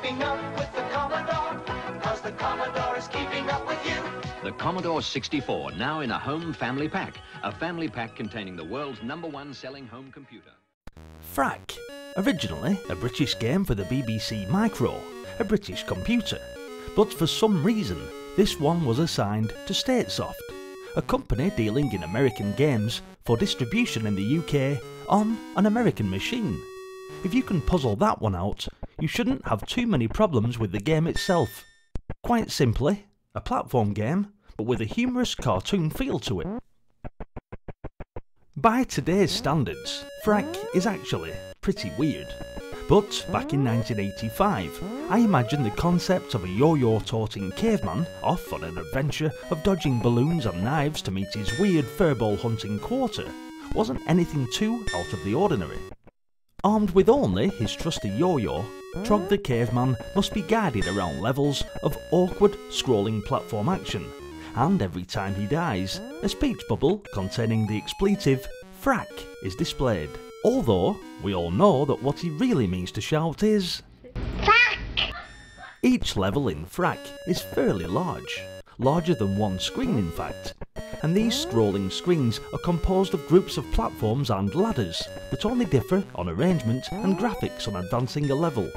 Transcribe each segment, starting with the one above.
keeping up with the Commodore, 'cause the Commodore is keeping up with you. The Commodore 64, now in a home family pack. A family pack containing the world's #1 selling home computer. Frak, originally a British game for the BBC Micro, a British computer. But for some reason, this one was assigned to Statesoft, a company dealing in American games for distribution in the UK on an American machine. If you can puzzle that one out, you shouldn't have too many problems with the game itself. Quite simply, a platform game, but with a humorous cartoon feel to it. By today's standards, Frak is actually pretty weird. But back in 1985, I imagined the concept of a yo-yo toting caveman off on an adventure of dodging balloons and knives to meet his weird furball hunting quota wasn't anything too out of the ordinary. Armed with only his trusty yo-yo, Trogg the Caveman must be guided around levels of awkward scrolling platform action, and every time he dies, a speech bubble containing the expletive Frak is displayed. Although, we all know that what he really means to shout is Frak! Each level in Frak is fairly large, larger than one screen in fact, and these scrolling screens are composed of groups of platforms and ladders that only differ on arrangement and graphics on advancing a level.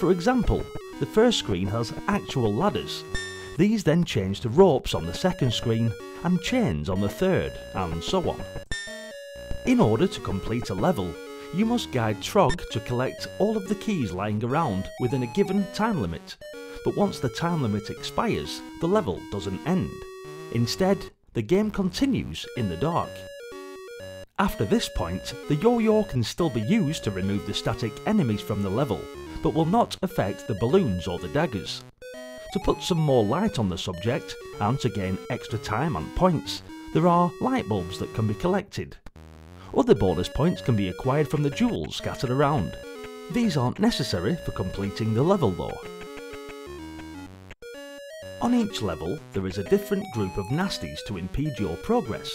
For example, the first screen has actual ladders. These then change to ropes on the second screen and chains on the third, and so on. In order to complete a level, you must guide Trogg to collect all of the keys lying around within a given time limit, but once the time limit expires, the level doesn't end. Instead, the game continues in the dark. After this point, the yo-yo can still be used to remove the static enemies from the level, but will not affect the balloons or the daggers. To put some more light on the subject, and to gain extra time and points, there are light bulbs that can be collected. Other bonus points can be acquired from the jewels scattered around. These aren't necessary for completing the level though. On each level, there is a different group of Nasties to impede your progress,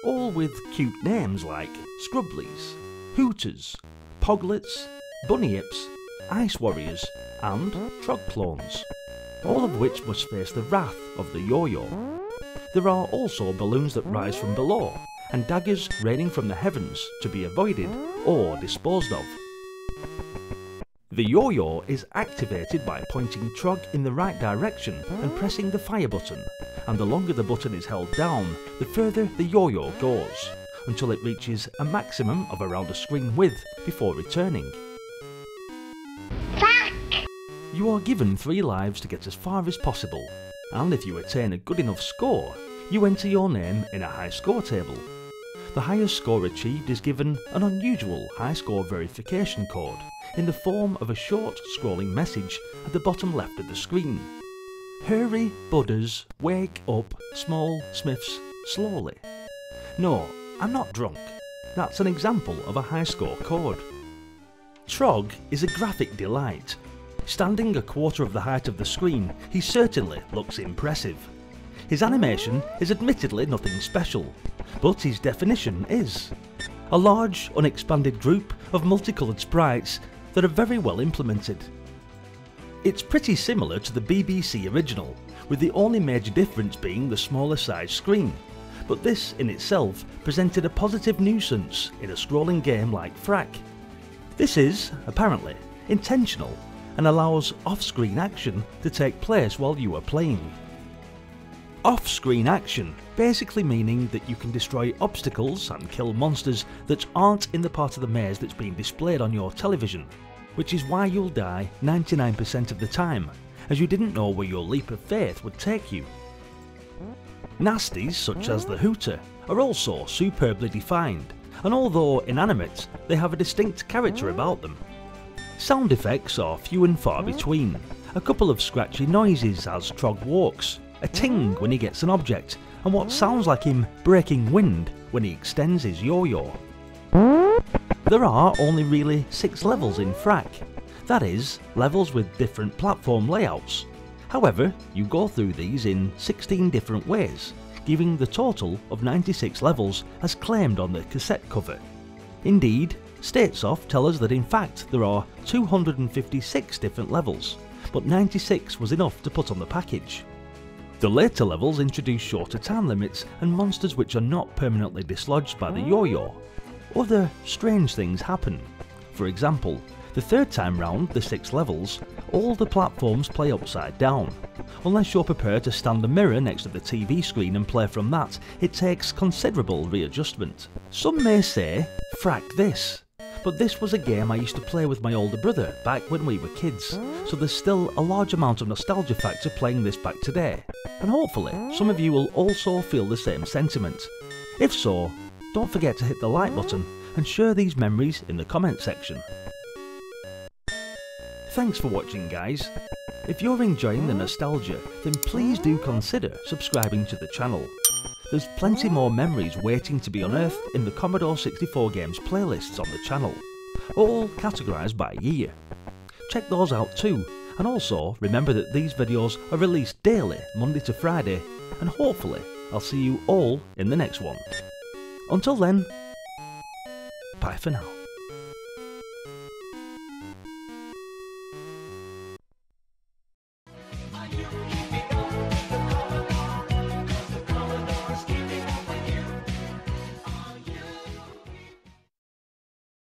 all with cute names like Scrubblies, Hooters, Poglets, Bunny-Ips, Ice Warriors and Trogg clones, all of which must face the wrath of the yo-yo. There are also balloons that rise from below, and daggers raining from the heavens to be avoided or disposed of. The yo-yo is activated by pointing Trogg in the right direction and pressing the fire button, and the longer the button is held down, the further the yo-yo goes, until it reaches a maximum of around a screen width before returning. You are given 3 lives to get as far as possible, and if you attain a good enough score, you enter your name in a high score table. The highest score achieved is given an unusual high score verification code in the form of a short scrolling message at the bottom left of the screen. Hurry, budders, wake up, small smiths, slowly. No, I'm not drunk. That's an example of a high score code. Trogg is a graphic delight. Standing a quarter of the height of the screen, he certainly looks impressive. His animation is admittedly nothing special, but his definition is. A large, unexpanded group of multicoloured sprites that are very well implemented. It's pretty similar to the BBC original, with the only major difference being the smaller size screen, but this in itself presented a positive nuisance in a scrolling game like Frak. This is, apparently, intentional and allows off-screen action to take place while you are playing. Off-screen action basically meaning that you can destroy obstacles and kill monsters that aren't in the part of the maze that's being displayed on your television, which is why you'll die 99% of the time, as you didn't know where your leap of faith would take you. Nasties such as the Hooter are also superbly defined, and although inanimate, they have a distinct character about them. Sound effects are few and far between, a couple of scratchy noises as Trogg walks, a ting when he gets an object, and what sounds like him breaking wind when he extends his yo-yo. There are only really 6 levels in Frak, that is, levels with different platform layouts. However, you go through these in 16 different ways, giving the total of 96 levels as claimed on the cassette cover. Indeed, Statesoft tell us that in fact there are 256 different levels, but 96 was enough to put on the package. The later levels introduce shorter time limits and monsters which are not permanently dislodged by the yo-yo. Other strange things happen. For example, the third time round, the 6 levels, all the platforms play upside down. Unless you're prepared to stand a mirror next to the TV screen and play from that, it takes considerable readjustment. Some may say, Frak this, but this was a game I used to play with my older brother back when we were kids, so there's still a large amount of nostalgia factor playing this back today, and hopefully some of you will also feel the same sentiment. If so, don't forget to hit the like button and share these memories in the comment section. Thanks for watching, guys. If you're enjoying the nostalgia, then please do consider subscribing to the channel. There's plenty more memories waiting to be unearthed in the Commodore 64 games playlists on the channel, all categorised by year. Check those out too, and also remember that these videos are released daily, Monday to Friday, and hopefully I'll see you all in the next one. Until then, bye for now.